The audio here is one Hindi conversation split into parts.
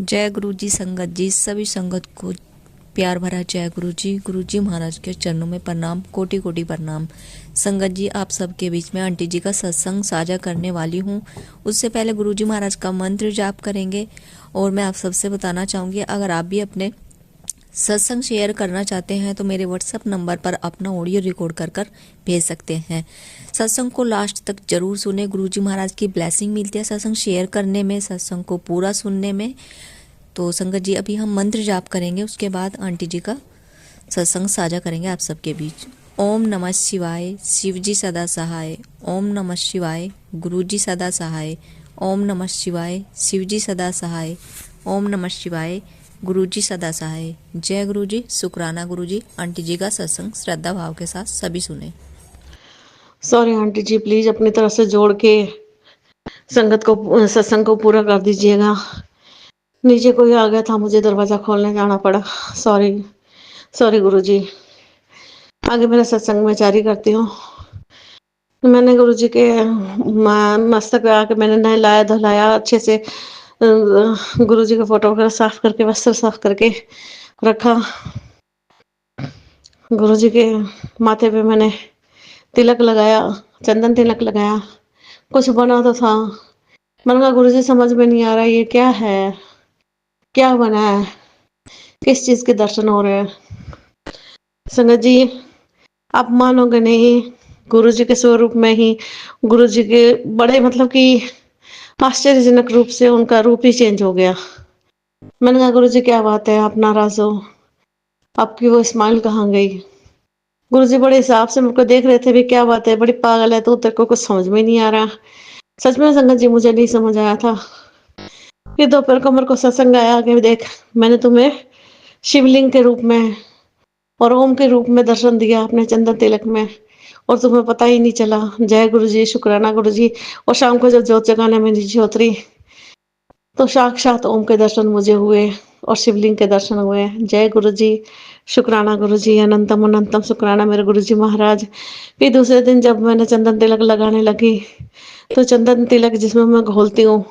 जय गुरु जी संगत जी, सभी संगत को प्यार भरा जय गुरु जी महाराज के चरणों में प्रणाम, कोटि कोटि प्रणाम। संगत जी, आप सबके बीच में आंटी जी का सत्संग साझा करने वाली हूँ। उससे पहले गुरु जी महाराज का मंत्र जाप करेंगे और मैं आप सबसे बताना चाहूँगी, अगर आप भी अपने सत्संग शेयर करना चाहते हैं तो मेरे व्हाट्सएप नंबर पर अपना ऑडियो रिकॉर्ड कर कर भेज सकते हैं। सत्संग को लास्ट तक जरूर सुने, गुरुजी महाराज की ब्लेसिंग मिलती है सत्संग शेयर करने में, सत्संग को पूरा सुनने में। तो संगत जी, अभी हम मंत्र जाप करेंगे, उसके बाद आंटी जी का सत्संग साझा करेंगे आप सबके बीच। ओम नमः शिवाय, शिव जी सदा सहाय। ओम नमः शिवाय, गुरु जी सदा सहाय। ओम नमः शिवाय, शिव जी सदा सहाय। ओम नमः शिवाय, गुरु जी सदा सहाय। जय गुरु जी, शुक्राना गुरु जी। आंटी जी का सत्संग श्रद्धा भाव के साथ सभी सुने। सॉरी आंटी जी, प्लीज अपनी तरफ से जोड़ के संगत को सत्संग को पूरा कर दीजिएगा। नीचे कोई आ गया था, मुझे दरवाजा खोलने जाना पड़ा। सॉरी सॉरी गुरु जी। आगे मेरा सत्संग में जारी करती हूँ। मैंने गुरु जी के मस्तक पे आके मैंने नहलाया धुलाया अच्छे से। गुरु जी का फोटो वगैरह साफ करके, वस्त्र साफ करके रखा। गुरु जी के माथे पे मैंने तिलक लगाया, चंदन तिलक लगाया। कुछ बना तो था, मैंने कहा गुरु जी समझ में नहीं आ रहा ये क्या है, क्या बना है, किस चीज के दर्शन हो रहे हैं। संगत जी, आप मानोगे नहीं, गुरु जी के स्वरूप में ही गुरु जी के बड़े मतलब कि आश्चर्यजनक रूप से उनका रूप ही चेंज हो गया। मैंने कहा गुरु जी क्या बात है, आप नाराज हो, आपकी वो स्माइल कहाँ गई। गुरु जी बड़े हिसाब से मुझको देख रहे थे, भी क्या बात है, बड़ी पागल है तो तेरे को कुछ समझ में नहीं आ रहा। सच में संगत जी, मुझे नहीं समझ आया था। फिर दोपहर को मेरे को सत्संग आया कि देख, मैंने तुम्हें शिवलिंग के रूप में और ओम के रूप में दर्शन दिया अपने चंदन तिलक में, और तुम्हें पता ही नहीं चला। जय गुरु जी, शुक्राना गुरु जी। और शाम को जब जोत जगाने में नीचे उतरी तो साक्षात ओम के दर्शन मुझे हुए और शिवलिंग के दर्शन हुए। जय गुरु जी, शुक्राना गुरु जी, अनंतम अनंतम शुक्राना मेरे गुरु जी महाराज। फिर दूसरे दिन जब मैंने चंदन तिलक लगाने लगी तो चंदन तिलक जिसमें मैं घोलती हूँ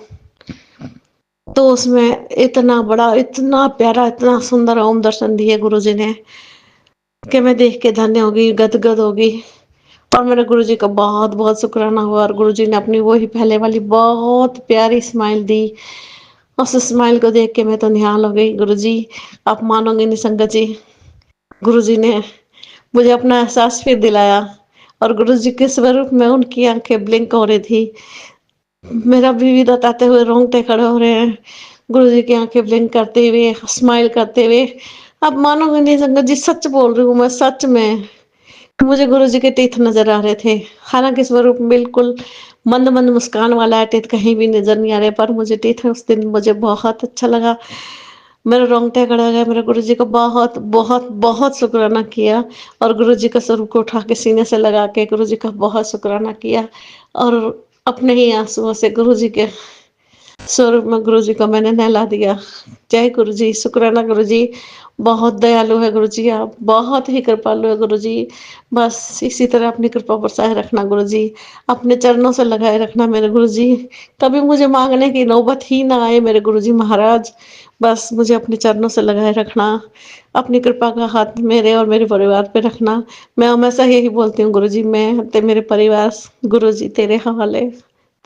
तो उसमें इतना बड़ा, इतना प्यारा, इतना सुंदर ओम दर्शन दिए गुरु जी ने कि मैं देख के धन्य हो गई, गदगद हो गई। और मेरे गुरु जी का बहुत बहुत शुक्राना हुआ। और गुरु जी ने अपनी वही पहले वाली बहुत प्यारी स्माइल दी। उस स्माइल को देख के मैं तो निहाल हो गई। गुरु जी, आप मानोगे नहीं संगत जी, गुरु जी ने मुझे अपना एहसास फिर दिलाया। और गुरु जी के स्वरूप में उनकी आंखें ब्लिंक हो रही थी। मेरा भी बताते हुए रोंगटे खड़े हो रहे हैं। गुरु जी की आंखें ब्लिंक करते हुए, स्माइल करते हुए। आप मानोगे नहीं संगत जी, सच बोल रही हूँ मैं, सच में मुझे गुरु जी के टीथ नजर आ रहे थे। हालांकि स्वरूप बिल्कुल मंद मंद मुस्कान वाला है, टीथ कहीं भी नजर नहीं आ रहे, पर मुझे टीथ उस दिन मुझे बहुत अच्छा लगा। मेरे रोंगटे खड़े हो गए। मेरे गुरु जी को बहुत बहुत बहुत शुक्राना किया। और गुरु जी का स्वरूप को उठा के सीने से लगा के गुरु जी का बहुत शुक्राना किया। और अपने ही आंसुओं से गुरु जी के स्वरूप में गुरु जी को मैंने नहला दिया। जय गुरु जी, शुक्राना गुरु जी। बहुत दयालु है गुरु जी, आप बहुत ही कृपालु है गुरु जी। बस इसी तरह अपनी कृपा बरसाए रखना गुरु जी, अपने चरणों से लगाए रखना मेरे गुरु जी। कभी मुझे मांगने की नौबत ही ना आए मेरे गुरु जी महाराज। बस मुझे अपने चरणों से लगाए रखना, अपनी कृपा का हाथ मेरे और मेरे परिवार पे रखना। मैं हमेशा यही बोलती हूँ गुरु जी, मैं ते मेरे परिवार गुरु जी तेरे हवाले,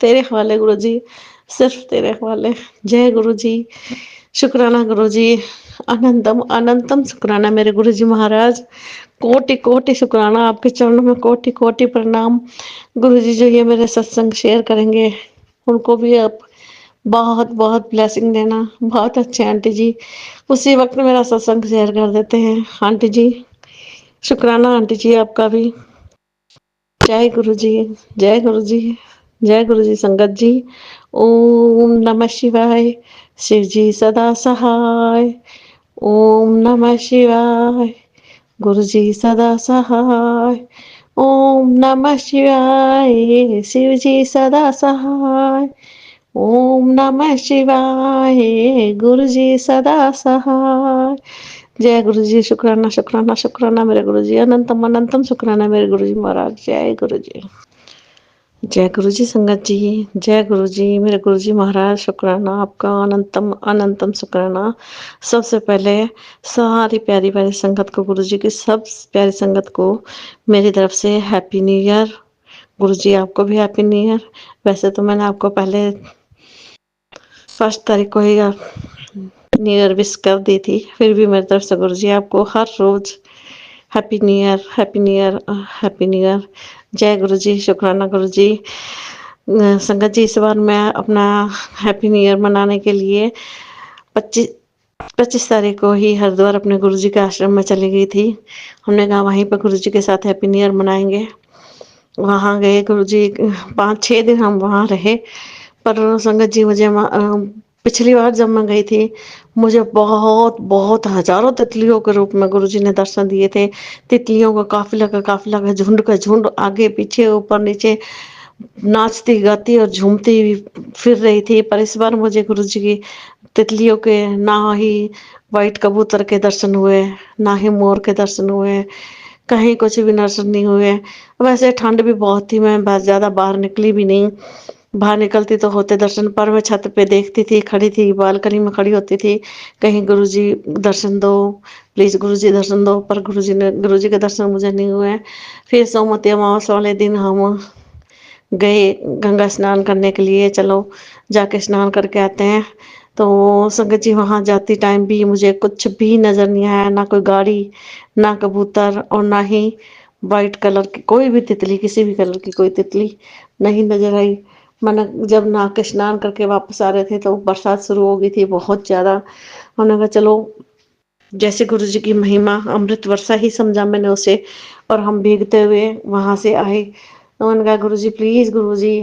तेरे हवाले गुरु जी, सिर्फ तेरे हवाले। जय गुरु जी, शुक्राना गुरु जी, अनंतम अनंतम शुक्राना मेरे गुरु जी महाराज। कोटि कोटि शुक्राना, आपके चरणों में कोटि कोटि प्रणाम। गुरु जी जो ये मेरे सत्संग शेयर करेंगे उनको भी आप बहुत बहुत ब्लेसिंग देना। बहुत अच्छे आंटी जी, उसी वक्त मेरा सत्संग शेयर कर देते हैं आंटी जी। शुक्राना आंटी जी आपका भी। जय गुरु जी, जय गुरु जी, जय गुरु जी संगत जी। ओम नमः शिवाय, शिव जी सदा सहाय। ओम नमः शिवाय, गुरु जी सदा सहाय। ओम नमः शिवाय, शिव जी सदा सहाय। ओम नमः शिवाय, गुरु जी सदा सहाय। जय गुरु जी, शुक्राना शुक्राना शुक्राना मेरे गुरु जी, अनंतम अनंतम शुक्राना मेरे गुरु जी महाराज। जय गुरु जी। जय गुरु जी संगत जी, जय गुरु जी, मेरे गुरु जी महाराज, शुक्राना आपका, अनंतम अनंतम शुक्राना। सबसे पहले सारी प्यारी प्यारी संगत को, गुरु जी की सब प्यारी संगत को मेरी तरफ से हैप्पी न्यू ईयर। गुरु जी आपको भी हैप्पी न्यू ईयर। वैसे तो मैंने आपको पहले 1 तारीख को ही न्यू ईयर विश कर दी थी, फिर भी मेरी तरफ से गुरु जी आपको हर रोज happy new year, happy new year, happy new year. जय गुरु जी, शुक्राना गुरु जी। संगत जी, इस बार मैं अपना हैप्पी न्यू ईयर मनाने के लिए 25 25 तारीख को ही हरिद्वार अपने गुरु जी के आश्रम में चली गई थी। हमने कहा वहीं पर गुरु जी के साथ हैप्पी न्यू ईयर मनाएंगे। वहाँ गए गुरु जी, 5-6 दिन हम वहाँ रहे। पर संगत जी, पिछली बार जब मैं गई थी, मुझे बहुत बहुत हजारों तितलियों के रूप में गुरु जी ने दर्शन दिए थे। तितलियों का काफिला का झुंड आगे पीछे ऊपर नीचे नाचती गाती और झूमती फिर रही थी। पर इस बार मुझे गुरु जी की तितलियों के ना ही वाइट कबूतर के दर्शन हुए, ना ही मोर के दर्शन हुए, कहीं कुछ भी दर्शन नहीं हुए। वैसे ठंड भी बहुत थी, मैं बहुत ज्यादा बाहर निकली भी नहीं। बाहर निकलती तो होते दर्शन, पर मैं छत पे देखती थी, खड़ी थी, बालकनी में खड़ी होती थी, कहीं गुरुजी दर्शन दो, प्लीज गुरुजी दर्शन दो। पर गुरुजी के दर्शन मुझे नहीं हुए। फिर सोमवती अमावस वाले दिन हम गए गंगा स्नान करने के लिए, चलो जाके स्नान करके आते हैं। तो संगत जी, वहां जाती टाइम भी मुझे कुछ भी नजर नहीं आया, ना कोई गाड़ी, ना कबूतर, और ना ही वाइट कलर की कोई भी तितली, किसी भी कलर की कोई तितली नहीं नजर आई। मैंने जब नहा के स्नान करके वापस आ रहे थे तो बरसात शुरू हो गई थी बहुत ज्यादा। हमने कहा चलो, जैसे गुरु जी की महिमा, अमृत वर्षा ही समझा मैंने उसे, और हम भीगते हुए वहां से आए। तो मैंने कहा गुरु जी, प्लीज गुरु जी,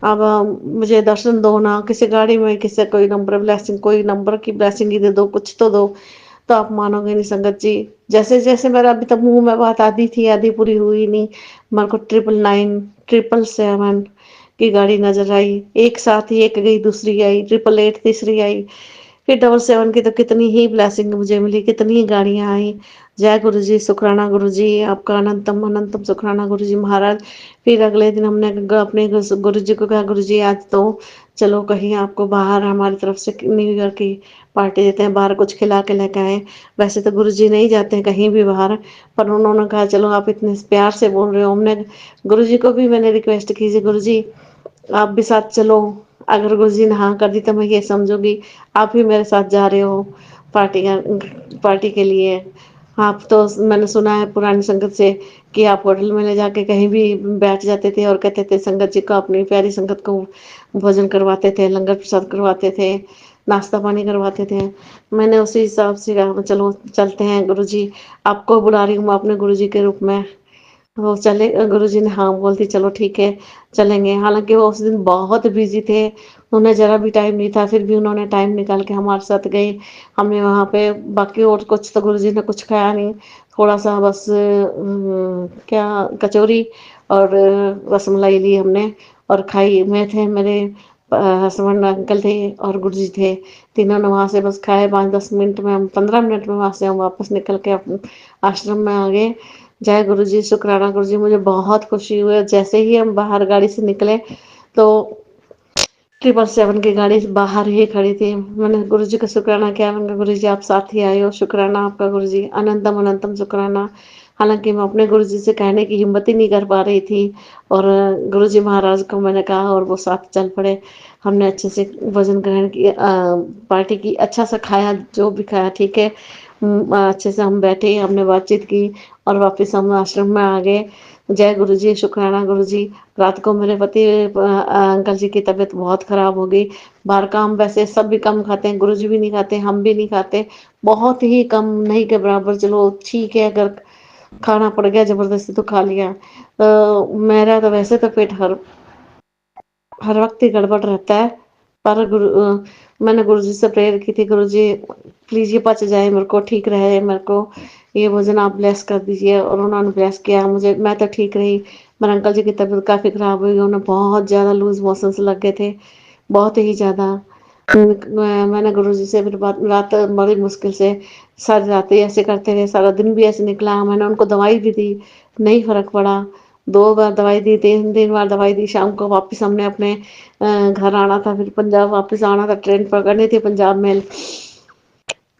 अब मुझे दर्शन दो ना, किसी गाड़ी में, किसी कोई नंबर ब्लेसिंग, कोई नंबर की ब्लेसिंग ही दे दो, कुछ तो दो। तो आप मानोगे नहीं संगत जी, जैसे जैसे मेरा अभी तक मुंह में बात आधी थी, आधी पूरी हुई नहीं, मेरे को 999, 777 की गाड़ी नजर आई। एक साथ ही एक गई, दूसरी आई, 888 तीसरी आई, फिर 777 की तो कितनी ही ब्लेसिंग मुझे मिली, कितनी ही गाड़ियां आई। जय गुरु जी, शुक्राना गुरु जी आपका, अनंतम अनंतम शुक्राना गुरु जी महाराज। फिर अगले दिन हमने अपने गुरु जी को कहा, गुरु जी आज तो चलो कहीं आपको बाहर हमारी तरफ से न्यू ईयर की पार्टी देते हैं, बाहर कुछ खिला के लेके आए। वैसे तो गुरु जी नहीं जाते हैं कहीं भी बाहर, पर उन्होंने कहा चलो आप इतने प्यार से बोल रहे हो। हमने गुरु जी को भी मैंने रिक्वेस्ट की, गुरु जी आप भी साथ चलो। अगर गुरु जी ने हाँ कर दी तो मैं ये समझूंगी आप भी मेरे साथ जा रहे हो पार्टी के लिए। आप तो, मैंने सुना है पुरानी संगत से कि आप होटल में ले जाके कहीं भी बैठ जाते थे और कहते थे संगत जी को, अपनी प्यारी संगत को भोजन करवाते थे, लंगर प्रसाद करवाते थे, नाश्ता पानी करवाते थे। मैंने उसी हिसाब से कहा चलो चलते हैं गुरु जी, आपको बुला रही हूँ मैं अपने गुरु जी के रूप में। वो चले, गुरुजी ने हाँ बोलती, चलो ठीक है चलेंगे। हालांकि वो उस दिन बहुत बिजी थे, उन्हें जरा भी टाइम नहीं था, फिर भी उन्होंने टाइम निकाल के हमारे साथ गए। हमने वहाँ पे बाकी और कुछ तो गुरुजी ने कुछ खाया नहीं, थोड़ा सा बस क्या कचौरी और रसमलाई ली हमने और खाई। मैं थे, मेरे हस्बैंड अंकल थे और गुरुजी थे, तीनों ने वहाँ से बस खाए। 5-10 मिनट में, हम 15 मिनट में वहाँ से हम वापस निकल के अपने आश्रम में आ गए। जय गुरु जी, शुक्राना गुरु जी, मुझे बहुत खुशी हुई। जैसे ही हम बाहर गाड़ी से निकले तो 777 की गाड़ी बाहर ही खड़ी थी। मैंने गुरु जी का शुक्राना किया, मैंने गुरु जी आप साथ ही आए हो, शुक्राना आपका गुरु जी, अनंतम अनंतम शुक्राना। हालांकि मैं अपने गुरु जी से कहने की हिम्मत ही नहीं कर पा रही थी, और गुरु जी महाराज को मैंने कहा और वो साथ चल पड़े। हमने अच्छे से भोजन ग्रहण किया, पार्टी की, अच्छा सा खाया, जो भी खाया ठीक है। अच्छे से हम बैठे, हमने बातचीत की और वापस हम आश्रम में आ गए। जय गुरु जी, शुक्राना गुरु जी। रात को मेरे पति अंकल जी की तबीयत बहुत खराब हो गई। बाहर का हम वैसे सब भी कम खाते हैं, गुरु जी भी नहीं खाते, हम भी नहीं खाते, बहुत ही कम, नहीं के बराबर। चलो ठीक है, अगर खाना पड़ गया जबरदस्ती तो खा लिया। मेरा तो वैसे तो पेट हर वक्त ही गड़बड़ रहता है। पर मैंने गुरु जी से प्रेयर की थी, गुरु जी प्लीज ये पच जाए, मेरे को ठीक रहे, मेरे को ये भोजन आप ब्लेस कर दीजिए। और उन्होंने ब्लेस किया मुझे, मैं तो ठीक रही। मेरे अंकल जी की तबीयत काफी खराब हुई, उन्हें बहुत ज्यादा लूज मोशंस लग गए थे, बहुत ही ज्यादा। मैंने गुरु जी से फिर रात बड़ी मुश्किल से, सारी रात ही ऐसे करते रहे, सारा दिन भी ऐसे निकला। मैंने उनको दवाई भी दी, नहीं फर्क पड़ा। 2 बार दवाई दी, 3 बार दवाई दी। शाम को वापस हमने अपने घर आना था, फिर पंजाब वापस आना था, ट्रेन पकड़नी थी पंजाब मेल।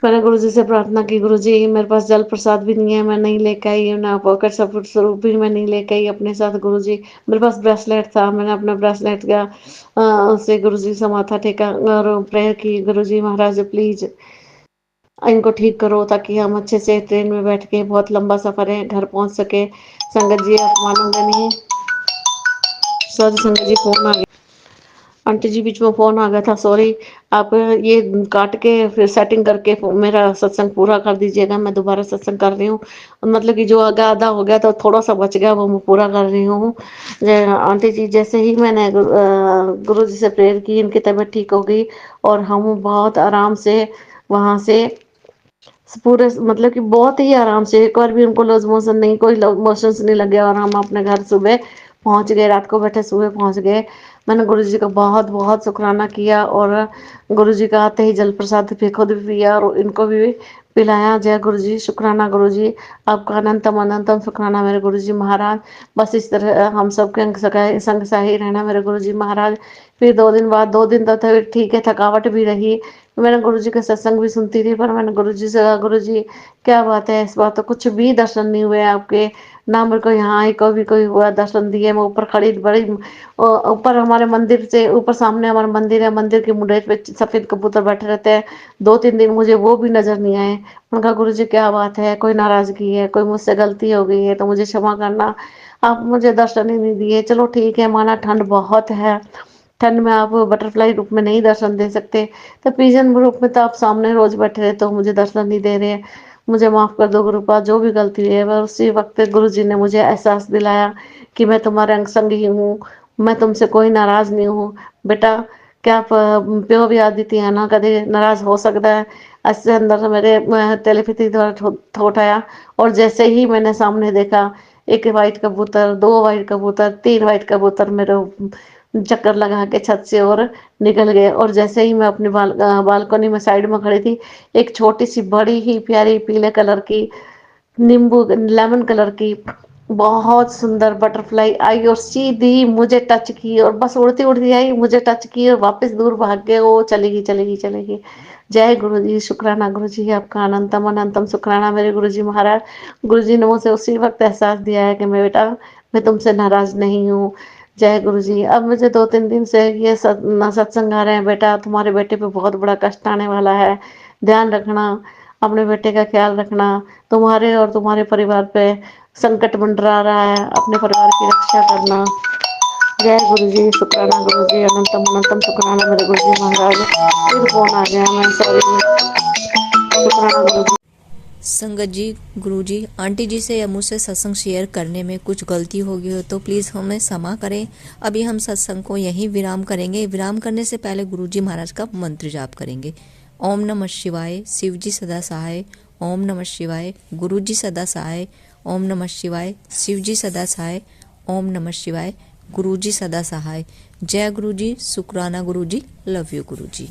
मैंने गुरुजी से प्रार्थना की, गुरुजी मेरे पास जल प्रसाद भी नहीं है, मैं नहीं लेके आई, ना पॉकेट स्वरूप भी मैं नहीं लेके आई अपने साथ। गुरुजी मेरे पास ब्रेसलेट था, मैंने अपना ब्रेसलेट का से गुरुजी से माथा टेका और प्रेयर की, गुरुजी महाराज प्लीज इनको ठीक करो ताकि हम अच्छे से ट्रेन में बैठ के, बहुत लंबा सफर है, घर पहुंच सके। संगत जी आप मानोगे नहीं, सॉरी संगत जी फोन आ गया, आंटी जी बीच में फोन आ गया था, सॉरी। आप ये काट के फिर सेटिंग करके मेरा सत्संग पूरा कर दीजिएगा। मैं दोबारा सत्संग कर रही हूँ, मतलब कि जो आधा आधा हो गया तो थोड़ा सा बच गया, वो मैं पूरा कर रही हूँ। आंटी जी जैसे ही मैंने गुरु जी से प्रेयर की, इनकी तबीयत ठीक हो गई और हम बहुत आराम से वहां से पूरे, मतलब कि बहुत ही आराम से, एक बार भी उनको लूज मोशन नहीं, कोई लूज मोशंस नहीं लगे और हम अपने घर सुबह पहुंच गए, रात को बैठे सुबह पहुंच गए। मैंने गुरुजी का बहुत बहुत शुक्राना किया और गुरुजी का आते ही जल प्रसाद भी खुद भी पिया और इनको भी पिलाया। जय गुरुजी, शुक्राना गुरुजी, आपका अनंतम अनंतम शुक्राना मेरे गुरुजी महाराज। बस इस तरह हम सबके संग सही रहना मेरे गुरुजी महाराज। फिर 2 दिन बाद, 2 दिन तो ठीक है, थकावट भी रही। मैंने गुरुजी का सत्संग भी सुनती थी, पर मैंने गुरुजी से कहा, गुरुजी क्या बात है, इस बार तो कुछ भी दर्शन नहीं हुए आपके, ना मेरे को यहाँ आई को भी कोई हुआ दर्शन दिए। मैं ऊपर खड़ी बड़ी ऊपर हमारे मंदिर से ऊपर सामने हमारा मंदिर है, मंदिर के मुंडे पे सफेद कबूतर बैठे रहते हैं। 2-3 दिन मुझे वो भी नजर नहीं आए। उनका गुरुजी क्या बात है, कोई नाराजगी है, कोई मुझसे गलती हो गई है तो मुझे क्षमा करना, आप मुझे दर्शन ही नहीं दिए। चलो ठीक है, माना ठंड बहुत है, ठंड में आप बटरफ्लाई रूप में नहीं दर्शन दे सकते, तो पिजन रूप में तो आप सामने रोज बैठे रहे तो मुझे दर्शन नहीं दे रहे। मुझे माफ कर दो गुरुपा, जो भी गलती है। वह उसी वक्त गुरु जी ने मुझे एहसास दिलाया कि मैं तुम्हारे अंग संग ही हूँ, मैं तुमसे कोई नाराज नहीं हूँ बेटा। क्या प्यो भी आदित्य है ना, कभी नाराज हो सकता है। इससे अंदर से मेरे टेलीपैथी द्वारा थॉट आया और जैसे ही मैंने सामने देखा, एक वाइट कबूतर, 2 वाइट कबूतर, 3 वाइट कबूतर मेरे चक्कर लगा के छत से और निकल गए। और जैसे ही मैं अपनी बालकनी में साइड में खड़ी थी, एक छोटी सी बड़ी ही प्यारी पीले कलर की, नींबू लेमन कलर की बहुत सुंदर बटरफ्लाई आई और सीधी मुझे टच की और बस उड़ती उड़ती आई, मुझे टच की और वापस दूर भाग गए। वो चलेगी चलेगी चलेगी। जय गुरु जी, शुक्राना गुरु जी, आपका अनंतम अनंतम शुक्राना मेरे गुरु जी महाराज। गुरु जी ने मुझे उसी वक्त एहसास दिया है कि मैं बेटा, मैं तुमसे नाराज नहीं हूँ। जय गुरु जी। अब मुझे 2-3 दिन से ये सत्संग आ रहे हैं, बेटा तुम्हारे बेटे पे बहुत बड़ा कष्ट आने वाला है, ध्यान रखना, अपने बेटे का ख्याल रखना, तुम्हारे और तुम्हारे परिवार पे संकट मंडरा रहा है, अपने परिवार की रक्षा करना। जय गुरु जी, शुक्राना गुरु जी, अनंतम अनंतम शुक्राना मेरे गुरु जी महाराज। फिर फोन आ गया, मैं सॉरी, शुक्राना गुरु जी। संगत जी, गुरुजी, आंटी जी से या मुझसे सत्संग शेयर करने में कुछ गलती हो गई हो तो प्लीज़ हमें क्षमा करें। अभी हम सत्संग को यहीं विराम करेंगे। विराम करने से पहले गुरुजी महाराज का मंत्र जाप करेंगे। ओम नमः शिवाय, शिव जी सदा सहाय। ओम नमः शिवाय, गुरुजी सदा सहाय। ओम नमः शिवाय, शिव जी सदा सहाय। ओम नमः शिवाय, गुरुजी सदा सहाय। जय गुरुजी, शुक्राना गुरुजी, लव यू गुरुजी।